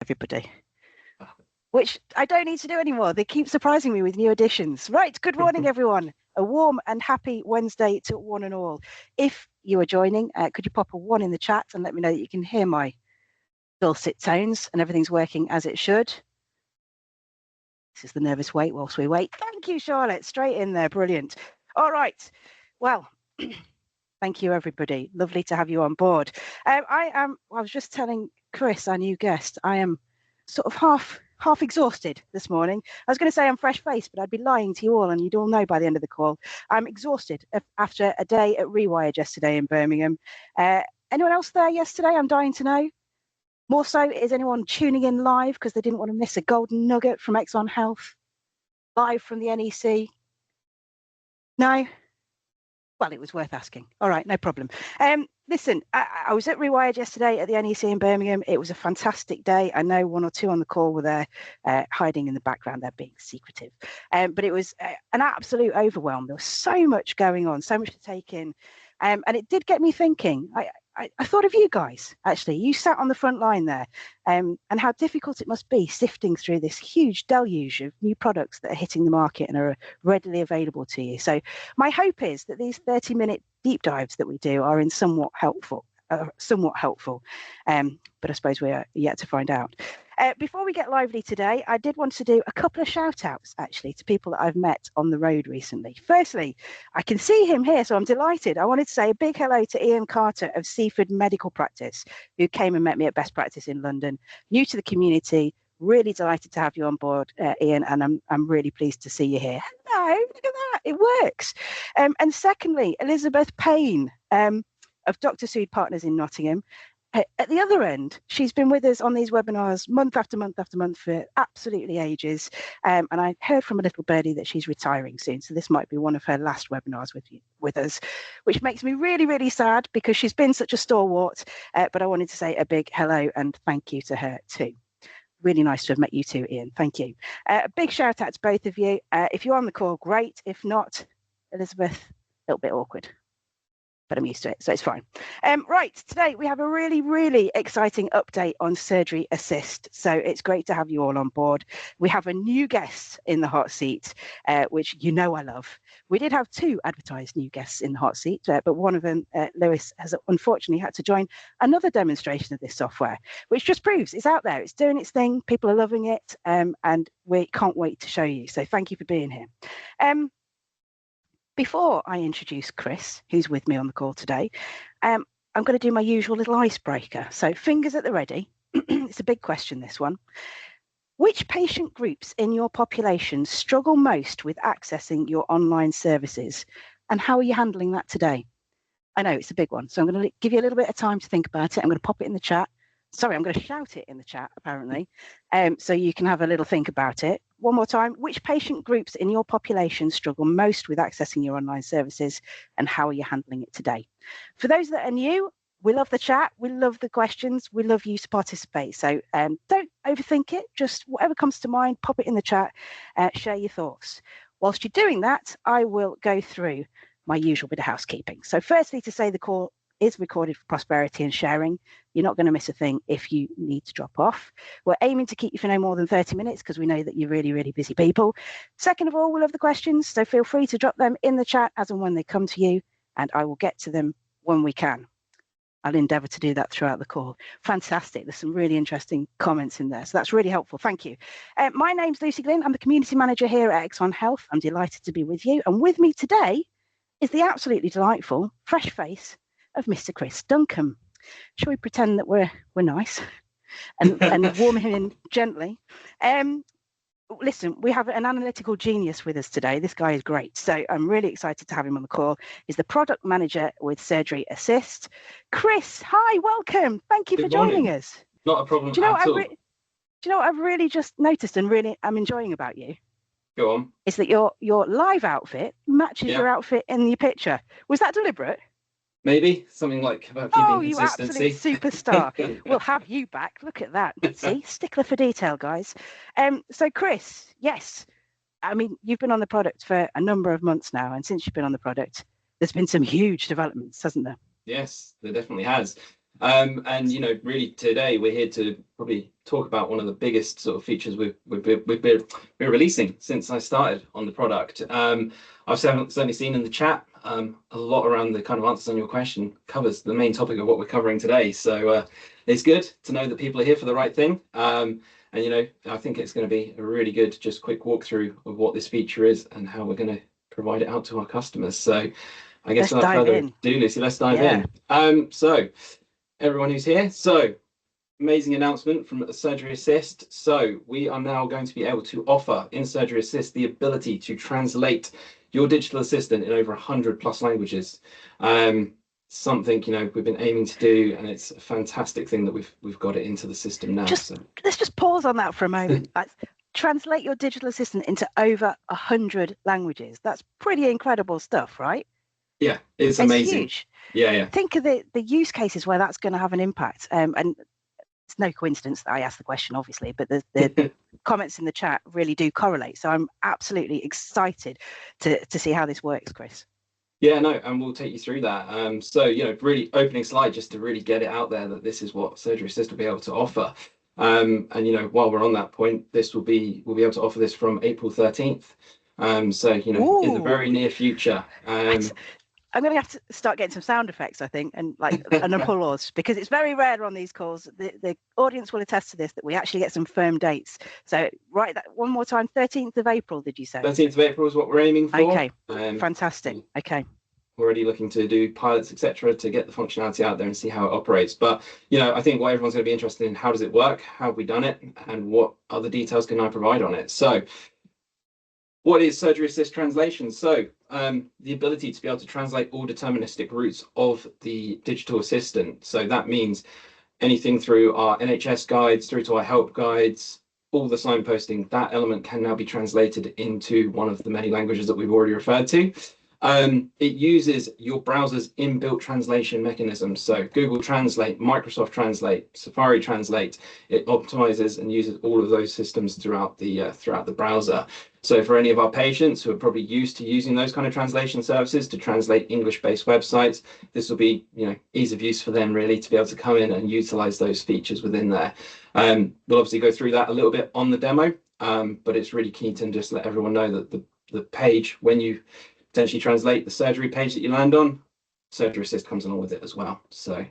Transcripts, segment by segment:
everybody, which I don't need to do anymore. They keep surprising me with new additions. Right, good morning, everyone. A warm and happy Wednesday to one and all. If you are joining, could you pop a 1 in the chat and let me know that you can hear my dulcet tones and everything's working as it should. This is the nervous wait whilst we wait. Thank you, Charlotte. Straight in there. Brilliant. All right. Well, thank you, everybody. Lovely to have you on board. I was just telling Chris, our new guest, I am sort of half exhausted this morning. I was going to say I'm fresh-faced, but I'd be lying to you all, and you'd all know by the end of the call. I'm exhausted after a day at Rewired yesterday in Birmingham. Anyone else there yesterday? I'm dying to know. More so, is anyone tuning in live because they didn't want to miss a golden nugget from Exxon Health, live from the NEC? No? Well, it was worth asking. All right, no problem. Listen, I was at Rewired yesterday at the NEC in Birmingham. It was a fantastic day. I know 1 or 2 on the call were there hiding in the background. They're being secretive. But it was an absolute overwhelm. There was so much going on, so much to take in. And it did get me thinking. I thought of you guys, actually. You sat on the front line there, and how difficult it must be sifting through this huge deluge of new products that are hitting the market and are readily available to you. So my hope is that these 30-minute deep dives that we do are in somewhat helpful. But I suppose we are yet to find out. Before we get lively today, I did want to do a couple of shout outs actually to people that I've met on the road recently. Firstly, I can see him here, so I'm delighted. I wanted to say a big hello to Ian Carter of Seaford Medical Practice, who came and met me at Best Practice in London, new to the community. Really delighted to have you on board, Ian, and I'm really pleased to see you here. Hello, look at that, it works. And secondly, Elizabeth Payne of Dr. Sood Partners in Nottingham. At the other end, she's been with us on these webinars month after month after month for absolutely ages. And I heard from a little birdie that she's retiring soon. So this might be one of her last webinars with us, which makes me really, really sad because she's been such a stalwart. But I wanted to say a big hello and thank you to her too. Really nice to have met you too, Ian. Thank you. A big shout out to both of you. If you're on the call, great. If not, Elizabeth, a little bit awkward, but I'm used to it, so it's fine. Right, today we have a really, really exciting update on Surgery Assist. So it's great to have you all on board. We have a new guest in the hot seat, which you know I love. We did have 2 advertised new guests in the hot seat, but one of them, Lewis, has unfortunately had to join another demonstration of this software, which just proves it's out there, it's doing its thing, people are loving it, and we can't wait to show you. So thank you for being here. Before I introduce Chris, who's with me on the call today, I'm going to do my usual little icebreaker. So fingers at the ready. It's a big question, this one. Which patient groups in your population struggle most with accessing your online services? And how are you handling that today? I know it's a big one, so I'm going to give you a little bit of time to think about it. I'm going to pop it in the chat. Sorry, I'm going to shout it in the chat, apparently, so you can have a little think about it. One more time, which patient groups in your population struggle most with accessing your online services, and how are you handling it today? For those that are new, we love the chat, we love the questions, we love you to participate. So don't overthink it, just whatever comes to mind, pop it in the chat, share your thoughts. Whilst you're doing that, I will go through my usual bit of housekeeping. So firstly, to say the call is recorded for prosperity and sharing. You're not going to miss a thing if you need to drop off. We're aiming to keep you for no more than 30 minutes because we know that you're really, really busy people. Second of all, we love the questions, so feel free to drop them in the chat as and when they come to you, and I will get to them when we can. I'll endeavour to do that throughout the call. Fantastic. There's some really interesting comments in there, so that's really helpful. Thank you. My name's Lucy Glynn. I'm the community manager here at Exxon Health. I'm delighted to be with you, and with me today is the absolutely delightful fresh face of Mr. Chris Duncombe. Shall we pretend that we're nice and warm him in gently? Listen, we have an analytical genius with us today. This guy is great, so I'm really excited to have him on the call. He's the product manager with Surgery Assist. Chris, hi, welcome. Thank you for joining us. Not a problem at all. Do you know what I've really just noticed and really I'm enjoying about you? Go on. Is that your live outfit matches your outfit in your picture. Was that deliberate? Maybe something like about keeping you consistency. absolute superstar. We'll have you back. Look at that. See, stickler for detail, guys. So Chris, yes, I mean, you've been on the product for a number of months now, and since you've been on the product, there's been some huge developments, hasn't there? Yes, there definitely has. And really today we're here to probably talk about one of the biggest sort of features we've been releasing since I started on the product. I've certainly seen in the chat a lot around the kind of answers on your question covers the main topic of what we're covering today. So it's good to know that people are here for the right thing. And I think it's going to be a really good, just quick walkthrough of what this feature is and how we're going to provide it out to our customers. So I guess without further ado, Lucy, let's dive in. So everyone who's here, so amazing announcement from Surgery Assist. So we are now going to be able to offer in Surgery Assist the ability to translate your digital assistant in over 100+ languages. Something we've been aiming to do, and it's a fantastic thing that we've got it into the system now. Let's just pause on that for a moment. Translate your digital assistant into over 100 languages. That's pretty incredible stuff, right? Yeah, it's amazing. Huge. Yeah. Think of the use cases where that's going to have an impact. And it's no coincidence that I asked the question, obviously, but the comments in the chat really do correlate. So I'm absolutely excited to see how this works, Chris. Yeah, no, and we'll take you through that. So, really opening slide just to really get it out there that this is what Surgery Assist will be able to offer. And while we're on that point, we'll be able to offer this from April 13th. So, in the very near future. I'm going to have to start getting some sound effects, I think, and like an applause, because it's very rare on these calls. The audience will attest to this, that we actually get some firm dates. So write that one more time, 13th of April, did you say? 13th of April is what we're aiming for. Okay, fantastic. Okay. We're already looking to do pilots, etc., to get the functionality out there and see how it operates. But, I think what everyone's going to be interested in, how does it work? How have we done it? And what other details can I provide on it? So what is Surgery Assist translation? So the ability to be able to translate all deterministic routes of the digital assistant. So that means anything through our NHS guides, through to our help guides, all the signposting, that element can now be translated into one of the many languages that we've already referred to. It uses your browser's inbuilt translation mechanisms. So Google Translate, Microsoft Translate, Safari Translate. It optimizes and uses all of those systems throughout the browser. So for any of our patients who are probably used to using those kind of translation services to translate English-based websites, this will be ease of use for them really to be able to come in and utilize those features within there. We'll obviously go through that a little bit on the demo, but it's really key to just let everyone know that the page, when you potentially translate the surgery page that you land on, Surgery Assist comes along with it as well. So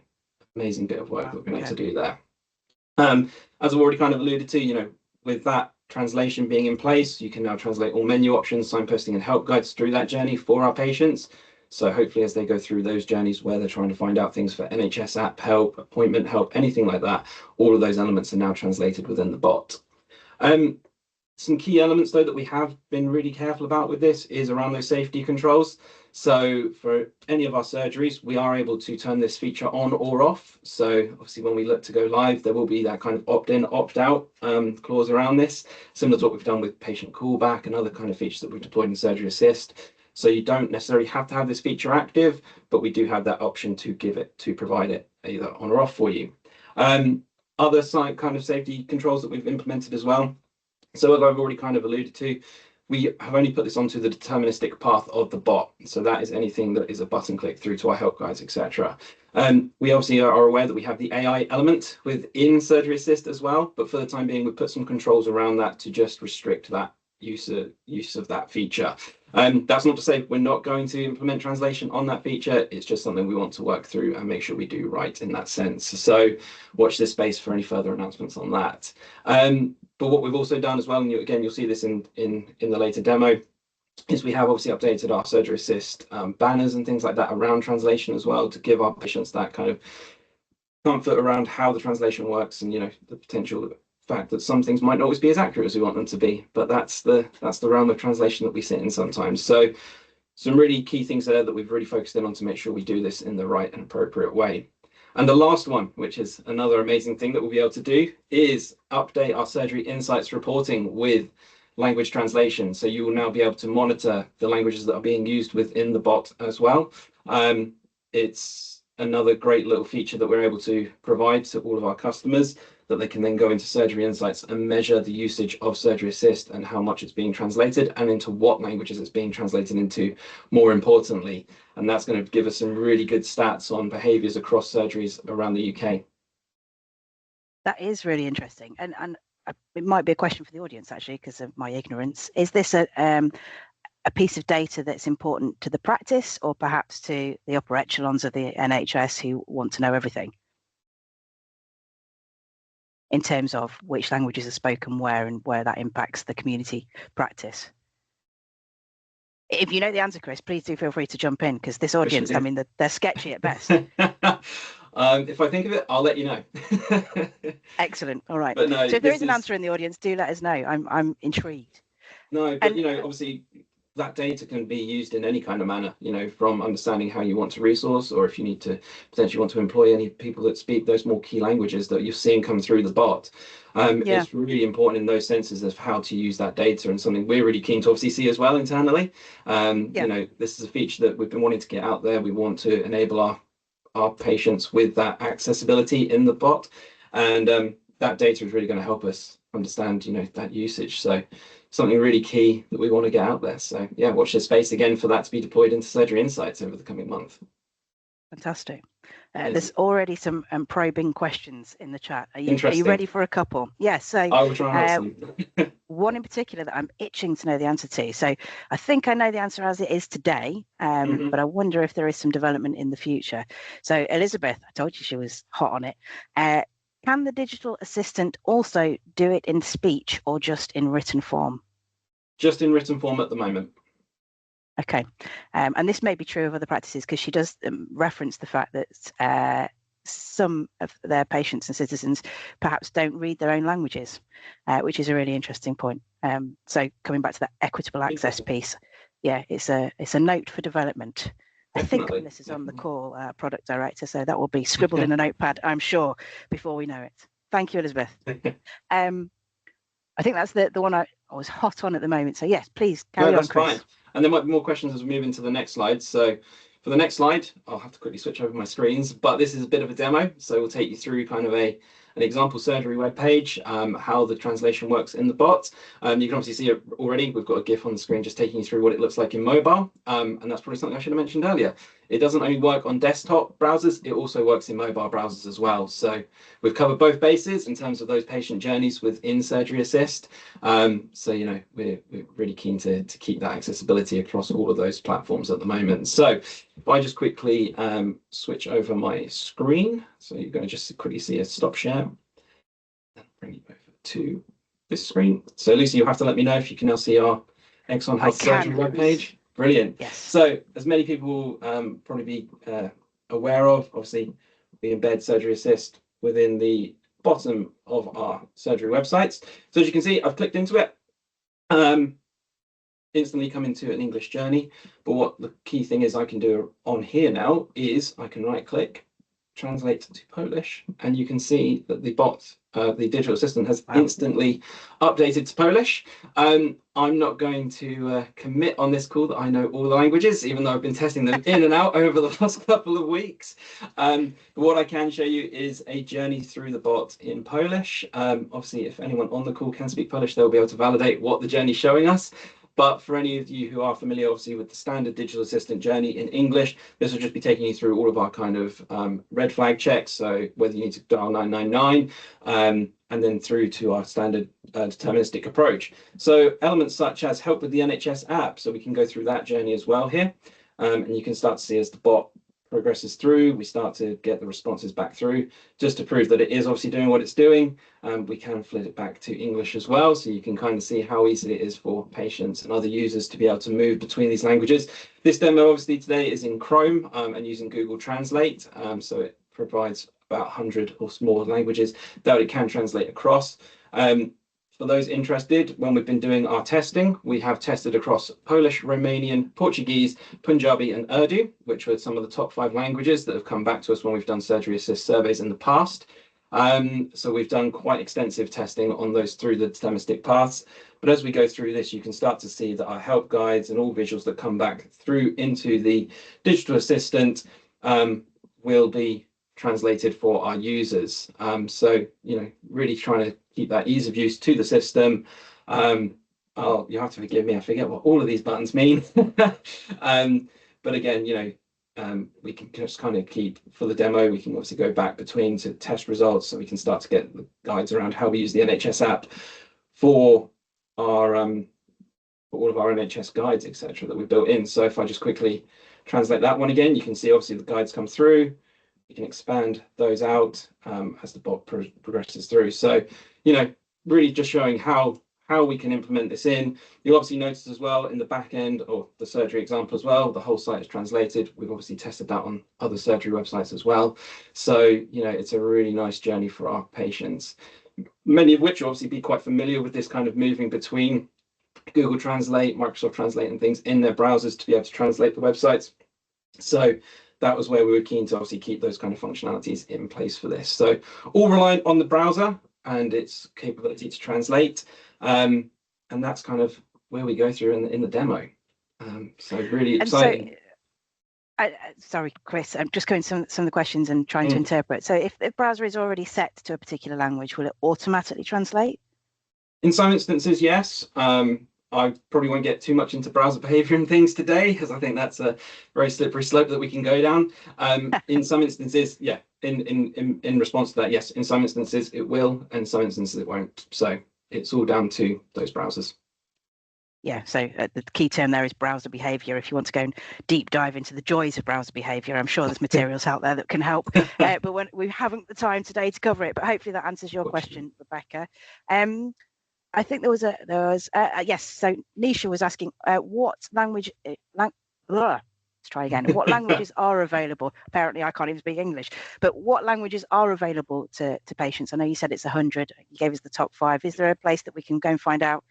amazing bit of work that we've been able to do there. As I've already kind of alluded to, with that translation being in place, you can now translate all menu options, signposting and help guides through that journey for our patients. So hopefully as they go through those journeys where they're trying to find out things for NHS app help, appointment help, anything like that, all of those elements are now translated within the bot. Some key elements, though, that we have been really careful about with this is around those safety controls. So for any of our surgeries, we are able to turn this feature on or off. So obviously when we look to go live, there will be that kind of opt-in, opt-out clause around this, similar to what we've done with patient callback and other kind of features that we've deployed in Surgery Assist. So you don't necessarily have to have this feature active, but we do have that option to provide it either on or off for you. Other kind of safety controls that we've implemented as well. So as I've already kind of alluded to, we have only put this onto the deterministic path of the bot. So that is anything that is a button click through to our help guides, etc. We obviously are aware that we have the AI element within Surgery Assist as well, but for the time being, we've put some controls around that to just restrict that use of that feature. That's not to say we're not going to implement translation on that feature. It's just something we want to work through and make sure we do right in that sense. So watch this space for any further announcements on that. But what we've also done as well, and you'll see this in the later demo, is we have obviously updated our Surgery Assist banners and things like that around translation as well, to give our patients that kind of comfort around how the translation works and the potential fact that some things might not always be as accurate as we want them to be, but that's the realm of translation that we sit in sometimes. So some really key things there that we've really focused in on to make sure we do this in the right and appropriate way. And the last one, which is another amazing thing that we'll be able to do, is update our surgery insights reporting with language translation. So you will now be able to monitor the languages that are being used within the bot as well. It's another great little feature that we're able to provide to all of our customers. that they can then go into Surgery Insights and measure the usage of Surgery Assist and how much it's being translated and into what languages it's being translated into, more importantly. And that's going to give us some really good stats on behaviours across surgeries around the UK. That is really interesting. And it might be a question for the audience, actually, because of my ignorance. Is this a piece of data that's important to the practice or perhaps to the upper echelons of the NHS who want to know everything in terms of which languages are spoken where and where that impacts the community practice? If you know the answer, Chris, please do feel free to jump in, because this audience, I mean, they're sketchy at best. If I think of it, I'll let you know. Excellent. All right. But no, so if there is an answer in the audience, do let us know. I'm intrigued. No, but obviously that data can be used in any kind of manner, from understanding how you want to resource, or if you need to potentially want to employ any people that speak those more key languages that you're seeing come through the bot. It's really important in those senses of how to use that data, and something we're really keen to obviously see as well internally. This is a feature that we've been wanting to get out there. We want to enable our patients with that accessibility in the bot, and that data is really going to help us understand that usage. So something really key that we want to get out there. So yeah, watch this space again for that to be deployed into Surgery Insights over the coming month. Fantastic. There's already some probing questions in the chat. Are you ready for a couple? Yes. So I will try and answer. One in particular that I'm itching to know the answer to. So I think I know the answer as it is today, but I wonder if there is some development in the future. So Elizabeth, I told you she was hot on it. Can the digital assistant also do it in speech or just in written form? Just in written form at the moment. Okay. And this may be true of other practices, because she does reference the fact that some of their patients and citizens perhaps don't read their own languages, which is a really interesting point. So coming back to that equitable access piece, yeah, it's a note for development. Definitely. I think this is on the call, product director, so that will be scribbled in a notepad, I'm sure, before we know it. Thank you, Elizabeth. I think that's the one I was hot on at the moment. So yes, please carry on, Chris. Fine. And there might be more questions as we move into the next slide. So for the next slide, I'll have to quickly switch over my screens, but this is a bit of a demo. So we'll take you through kind of an example surgery web page, how the translation works in the bot. You can obviously see it already. We've got a GIF on the screen just taking you through what it looks like in mobile. And that's probably something I should have mentioned earlier. It doesn't only work on desktop browsers, it also works in mobile browsers as well. So we've covered both bases in terms of those patient journeys within Surgery Assist. So, we're really keen to keep that accessibility across all of those platforms at the moment. So if I just quickly switch over my screen, so you're going to just quickly see a stop share and bring you over to this screen. So Lucy, you'll have to let me know if you can now see our Exon Health Surgery webpage. Brilliant. Yes. So as many people will probably be aware of, obviously we embed Surgery Assist within the bottom of our surgery websites. So as you can see, I've clicked into it, instantly come into an English journey. But what the key thing is I can do on here now is I can right click, translate to Polish, and you can see that the bot, the digital assistant, has instantly updated to Polish. I'm not going to commit on this call that I know all the languages, even though I've been testing them in and out over the last couple of weeks. But what I can show you is a journey through the bot in Polish. Obviously, if anyone on the call can speak Polish, they'll be able to validate what the journey's showing us. But for any of you who are familiar, obviously, with the standard digital assistant journey in English, this will just be taking you through all of our kind of red flag checks. So whether you need to dial 999 and then through to our standard deterministic approach. So elements such as help with the NHS app. So we can go through that journey as well here. And you can start to see as the bot progresses through, we start to get the responses back through, just to prove that it is obviously doing what it's doing. We can flip it back to English as well, so you can kind of see how easy it is for patients and other users to be able to move between these languages. This demo obviously today is in Chrome and using Google Translate, so it provides about 100 or more languages that it can translate across. For those interested, when we've been doing our testing, we have tested across Polish, Romanian, Portuguese, Punjabi, and Urdu, which were some of the top 5 languages that have come back to us when we've done Surgery Assist surveys in the past. So we've done quite extensive testing on those through the deterministic paths. But as we go through this, you can start to see that our help guides and all visuals that come back through into the digital assistant will be translated for our users. So, really trying to keep that ease of use to the system. You have to forgive me, I forget what all of these buttons mean. But again, we can just kind of keep, for the demo, we can obviously go back between to test results, so we can start to get the guides around how we use the NHS app for our for all of our NHS guides, etc., that we built in. So if I just quickly translate that one again, you can see obviously the guides come through. You can expand those out as the bot progresses through. So, really just showing how we can implement this in. You'll obviously notice as well in the back end of the surgery example as well, the whole site is translated. We've obviously tested that on other surgery websites as well. So, it's a really nice journey for our patients, many of which will obviously be quite familiar with this kind of moving between Google Translate, Microsoft Translate and things in their browsers to be able to translate the websites. So that was where we were keen to obviously keep those kind of functionalities in place for this. So all reliant on the browser and its capability to translate. And that's kind of where we go through in the demo. So really exciting. So, sorry, Chris, I'm just going some of the questions and trying to interpret. So if the browser is already set to a particular language, will it automatically translate? In some instances, yes. I probably won't get too much into browser behavior and things today, because I think that's a very slippery slope that we can go down. In some instances, yeah, in response to that, yes, in some instances it will, and some instances it won't. So it's all down to those browsers. Yeah, so the key term there is browser behavior. If you want to go and deep dive into the joys of browser behavior, I'm sure there's materials out there that can help. But we haven't the time today to cover it, but hopefully that answers your question, Rebecca. I think there was yes. So Nisha was asking what language. Let's try again. What languages are available? Apparently, I can't even speak English. But what languages are available to patients? I know you said it's 100. You gave us the top 5. Is there a place that we can go and find out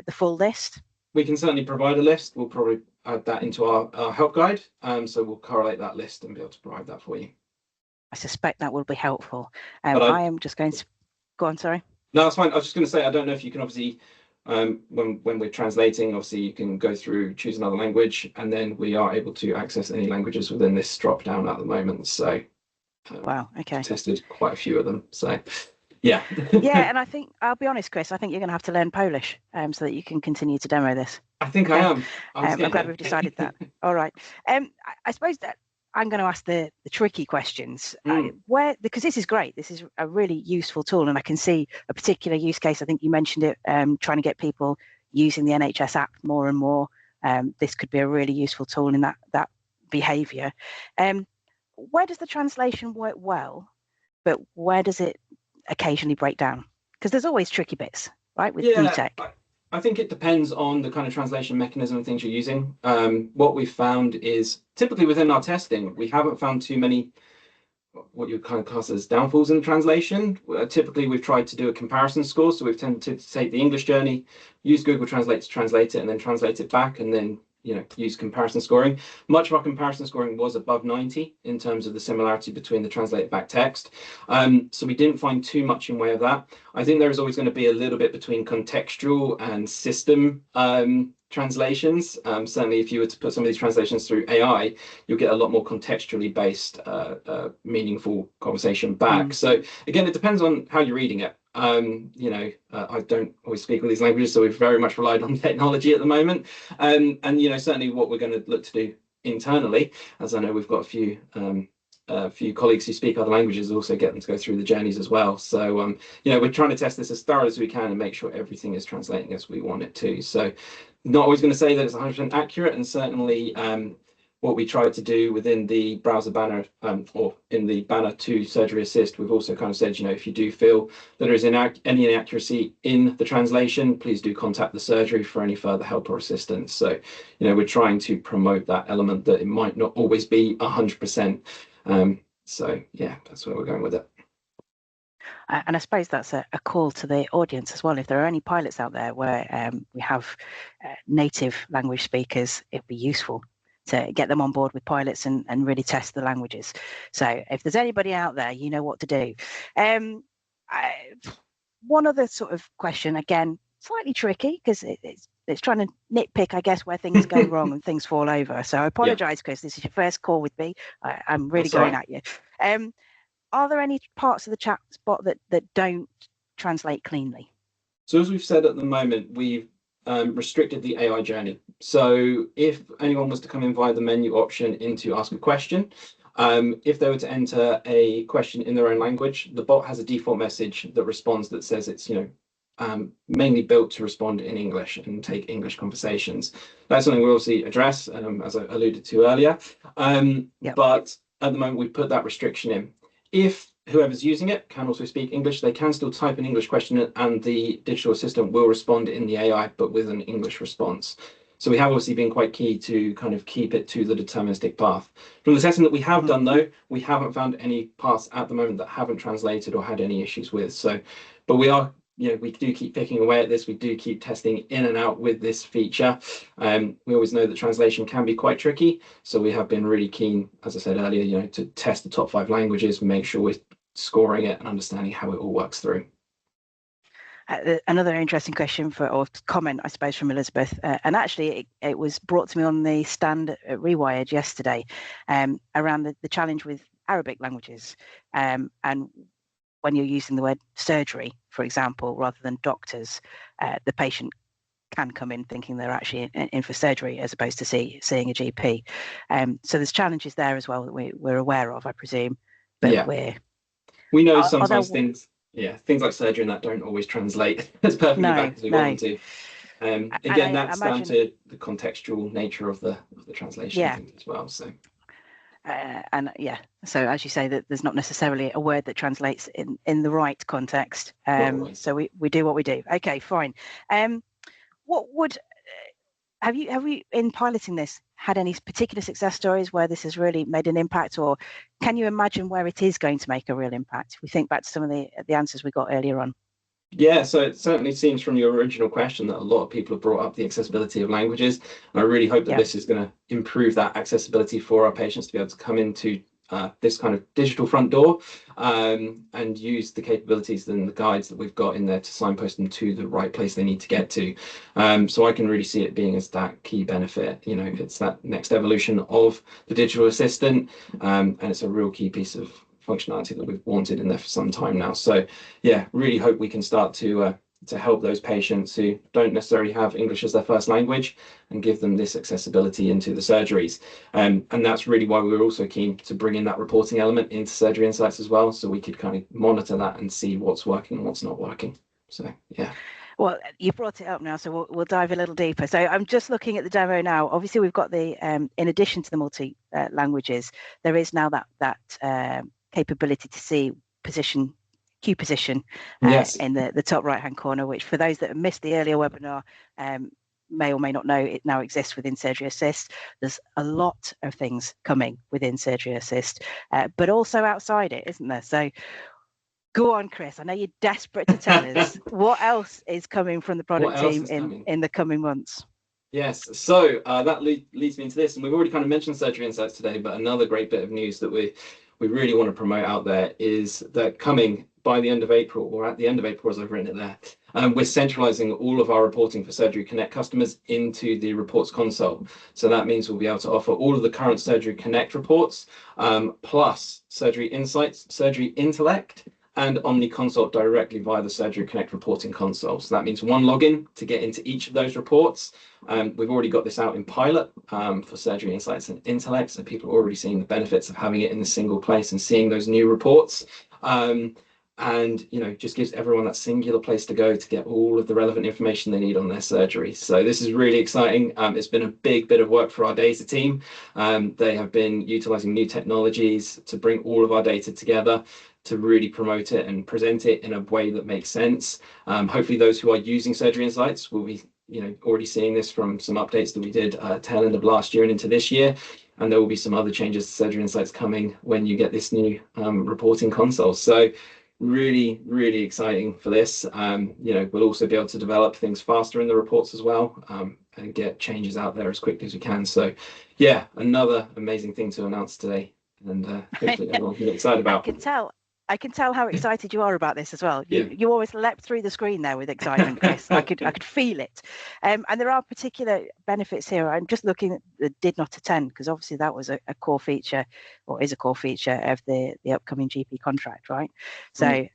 the full list? We can certainly provide a list. We'll probably add that into our help guide. So we'll correlate that list and be able to provide that for you. I suspect that will be helpful. I am just going to go on. Sorry. No, that's fine. I was just going to say, I don't know if you can obviously, when we're translating, obviously you can go through, choose another language, and then we are able to access any languages within this drop down at the moment. So, wow, okay. Tested quite a few of them. So, yeah. Yeah, and I think, I'll be honest, Chris, I think you're going to have to learn Polish so that you can continue to demo this. I think I am. I'm glad we've decided that. All right. I suppose that I'm going to ask the tricky questions because this is great. This is a really useful tool, and I can see a particular use case. I think you mentioned it, trying to get people using the NHS app more and more. This could be a really useful tool in that behaviour. Where does the translation work well, but where does it occasionally break down? Because there's always tricky bits, right, with new tech. I think it depends on the kind of translation mechanism and things you're using. What we've found is typically within our testing, we haven't found too many what you kind of class as downfalls in the translation. Typically, we've tried to do a comparison score. So we've tended to take the English journey, use Google Translate to translate it, and then translate it back, and then use comparison scoring. Much of our comparison scoring was above 90 in terms of the similarity between the translated back text. So we didn't find too much in way of that. I think there is always going to be a little bit between contextual and system translations. Certainly, if you were to put some of these translations through AI, you'll get a lot more contextually based, meaningful conversation back. So again, it depends on how you're reading it. I don't always speak all these languages, so we've very much relied on technology at the moment. And certainly what we're going to look to do internally, as I know we've got a few colleagues who speak other languages, also get them to go through the journeys as well. So we're trying to test this as thorough as we can and make sure everything is translating as we want it to. So not always going to say that it's 100% accurate, and certainly what we tried to do within the browser banner or in the banner to Surgery Assist, we've also kind of said, if you do feel that there is any inaccuracy in the translation, please do contact the surgery for any further help or assistance. So, we're trying to promote that element that it might not always be 100%. So yeah, that's where we're going with it. And I suppose that's a call to the audience as well. If there are any pilots out there where we have native language speakers, it'd be useful to get them on board with pilots and really test the languages. So if there's anybody out there, you know what to do. One other sort of question, again, slightly tricky because it's trying to nitpick, I guess, where things go wrong and things fall over. So I apologise, Chris, this is your first call with me. I'm really going at you. are there any parts of the chat bot that don't translate cleanly? So as we've said at the moment, we've restricted the AI journey. So if anyone was to come in via the menu option into ask a question, if they were to enter a question in their own language, the bot has a default message that responds that says it's, mainly built to respond in English and take English conversations. That's something we'll obviously address, as I alluded to earlier. But at the moment, we've put that restriction in. If whoever's using it can also speak English, they can still type an English question and the digital assistant will respond in the AI, but with an English response. So we have obviously been quite key to kind of keep it to the deterministic path. From the testing that we have done, though, we haven't found any paths at the moment that haven't translated or had any issues with. So, but we are, we do keep picking away at this. We do keep testing in and out with this feature. We always know that translation can be quite tricky. So we have been really keen, as I said earlier, to test the top 5 languages, make sure we're scoring it and understanding how it all works through. Another interesting question or comment, I suppose, from Elizabeth, and actually it was brought to me on the stand at Rewired yesterday, around the challenge with Arabic languages, and when you're using the word surgery, for example, rather than doctors, the patient can come in thinking they're actually in for surgery as opposed to seeing a GP. So there's challenges there as well that we're aware of, I presume. But we know sometimes things like surgery and that don't always translate as perfectly back as we want them to. Again, that's down to the contextual nature of the translation as well. So. So as you say, that there's not necessarily a word that translates in the right context. So we do what we do. Okay, fine. What would have you in piloting this had any particular success stories where this has really made an impact, or can you imagine where it is going to make a real impact? If we think back to some of the answers we got earlier on. Yeah, so it certainly seems from your original question that a lot of people have brought up the accessibility of languages. And I really hope that this is going to improve that accessibility for our patients to be able to come into this kind of digital front door and use the capabilities and the guides that we've got in there to signpost them to the right place they need to get to. So I can really see it being as that key benefit. It's that next evolution of the digital assistant, and it's a real key piece of functionality that we've wanted in there for some time now. So yeah, really hope we can start to help those patients who don't necessarily have English as their first language and give them this accessibility into the surgeries. And that's really why we were also keen to bring in that reporting element into Surgery Insights as well, so we could kind of monitor that and see what's working and what's not working. So yeah. Well, you brought it up now, so we'll dive a little deeper. So I'm just looking at the demo now. Obviously, we've got the in addition to the multi languages, there is now that capability to see Q position in the top right hand corner, which for those that have missed the earlier webinar may or may not know, it now exists within Surgery Assist. There's a lot of things coming within Surgery Assist, but also outside it, isn't there? So go on, Chris. I know you're desperate to tell us what else is coming from the product team in the coming months. Yes, so that leads me into this, and we've already kind of mentioned Surgery Insights today, but another great bit of news that we really want to promote out there is that coming by the end of April, or at the end of April as I've written it there, we're centralizing all of our reporting for Surgery Connect customers into the reports console. So that means we'll be able to offer all of the current Surgery Connect reports, plus Surgery Insights, Surgery Intellect, and Omni Consult directly via the Surgery Connect reporting console. So that means one login to get into each of those reports. We've already got this out in pilot for Surgery Insights and Intellect, so people are already seeing the benefits of having it in a single place and seeing those new reports. And just gives everyone that singular place to go to get all of the relevant information they need on their surgery. So this is really exciting. It's been a big bit of work for our data team. They have been utilizing new technologies to bring all of our data together to really promote it and present it in a way that makes sense. Hopefully those who are using Surgery Insights will be already seeing this from some updates that we did tail end of last year and into this year. And there will be some other changes to Surgery Insights coming when you get this new reporting console. So really, really exciting for this. We'll also be able to develop things faster in the reports as well, and get changes out there as quickly as we can. So yeah, another amazing thing to announce today, and hopefully everyone can get excited about. I can tell. I can tell how excited you are about this as well. Yeah. You always leapt through the screen there with excitement, Chris. I could feel it. And there are particular benefits here. I'm just looking at the did not attend, because obviously that was a core feature, or is a core feature of the upcoming GP contract, right? So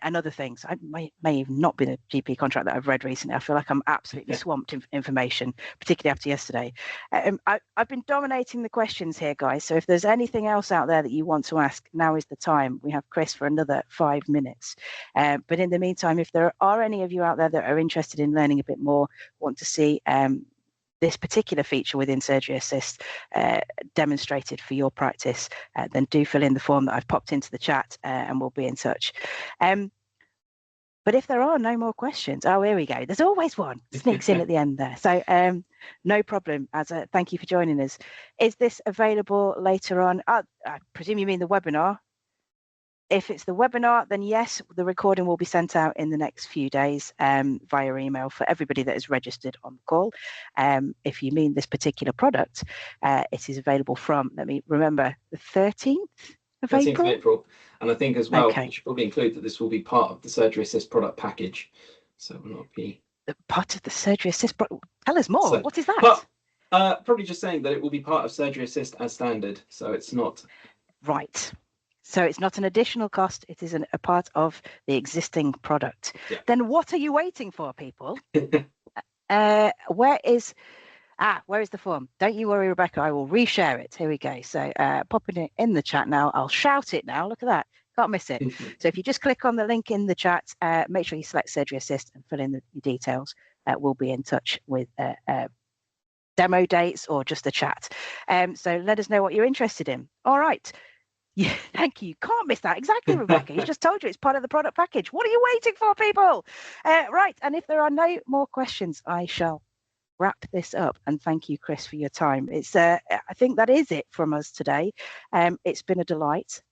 and other things. I may have not been a GP contract that I've read recently. I feel like I'm absolutely swamped in information, particularly after yesterday. I've been dominating the questions here, guys. So if there's anything else out there that you want to ask, now is the time. We have Chris for another 5 minutes. But in the meantime, if there are any of you out there that are interested in learning a bit more, want to see this particular feature within Surgery Assist demonstrated for your practice, then do fill in the form that I've popped into the chat and we'll be in touch. But if there are no more questions, oh, here we go. There's always one sneaks in at the end there. So no problem. Thank you for joining us. Is this available later on? I presume you mean the webinar. If it's the webinar, then yes, the recording will be sent out in the next few days via email for everybody that is registered on the call. If you mean this particular product, it is available from, let me remember, the 13th of 13th April? of April. And I think as well, Okay. we should probably include that this will be part of the Surgery Assist product package. So it will not be... Part of the Surgery Assist product? Tell us more. So, what is that? Probably just saying that it will be part of Surgery Assist as standard. So it's not... Right. So it's not an additional cost. It is a part of the existing product. Yeah. Then what are you waiting for, people? Where is the form? Don't you worry, Rebecca. I will reshare it. Here we go. So popping it in the chat now. I'll shout it now. Look at that. Can't miss it. So if you just click on the link in the chat, make sure you select Surgery Assist and fill in the details. We'll be in touch with demo dates or just a chat. So let us know what you're interested in. All right. Yeah, thank you. Can't miss that. Exactly, Rebecca. He's just told you it's part of the product package. What are you waiting for, people? Right. And if there are no more questions, I shall wrap this up. And thank you, Chris, for your time. It's I think that is it from us today. It's been a delight.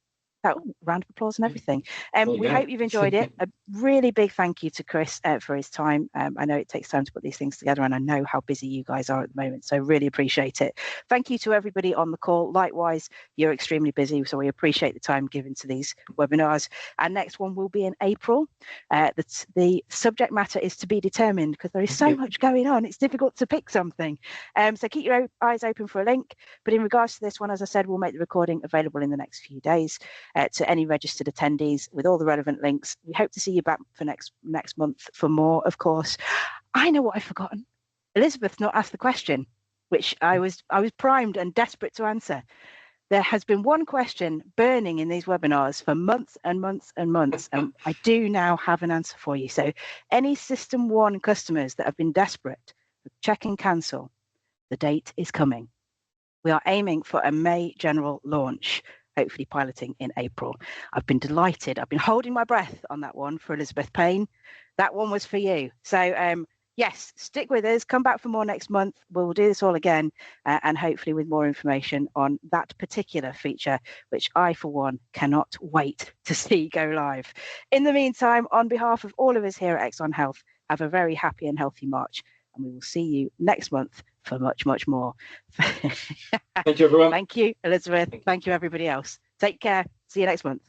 Round of applause and everything. We hope you've enjoyed it. A really big thank you to Chris for his time. I know it takes time to put these things together, and I know how busy you guys are at the moment, so really appreciate it. Thank you to everybody on the call. Likewise, you're extremely busy, so we appreciate the time given to these webinars. Our next one will be in April. The subject matter is to be determined, because there is so much going on. It's difficult to pick something. So keep your eyes open for a link. But in regards to this one, as I said, we'll make the recording available in the next few days. To any registered attendees with all the relevant links. We hope to see you back for next month for more, of course. I know what I've forgotten. Elizabeth's not asked the question, which I was primed and desperate to answer. There has been one question burning in these webinars for months and months and months, and I do now have an answer for you. So any System 1 customers that have been desperate, check and cancel. The date is coming. We are aiming for a May general launch, hopefully piloting in April. I've been delighted. I've been holding my breath on that one for Elizabeth Payne. That one was for you. So yes, stick with us. Come back for more next month. We'll do this all again and hopefully with more information on that particular feature, which I, for one, cannot wait to see go live. In the meantime, on behalf of all of us here at Exxon Health, have a very happy and healthy March, and we will see you next month for much, much more. Thank you, everyone. Thank you, Elizabeth. Thank you, everybody else. Take care. See you next month.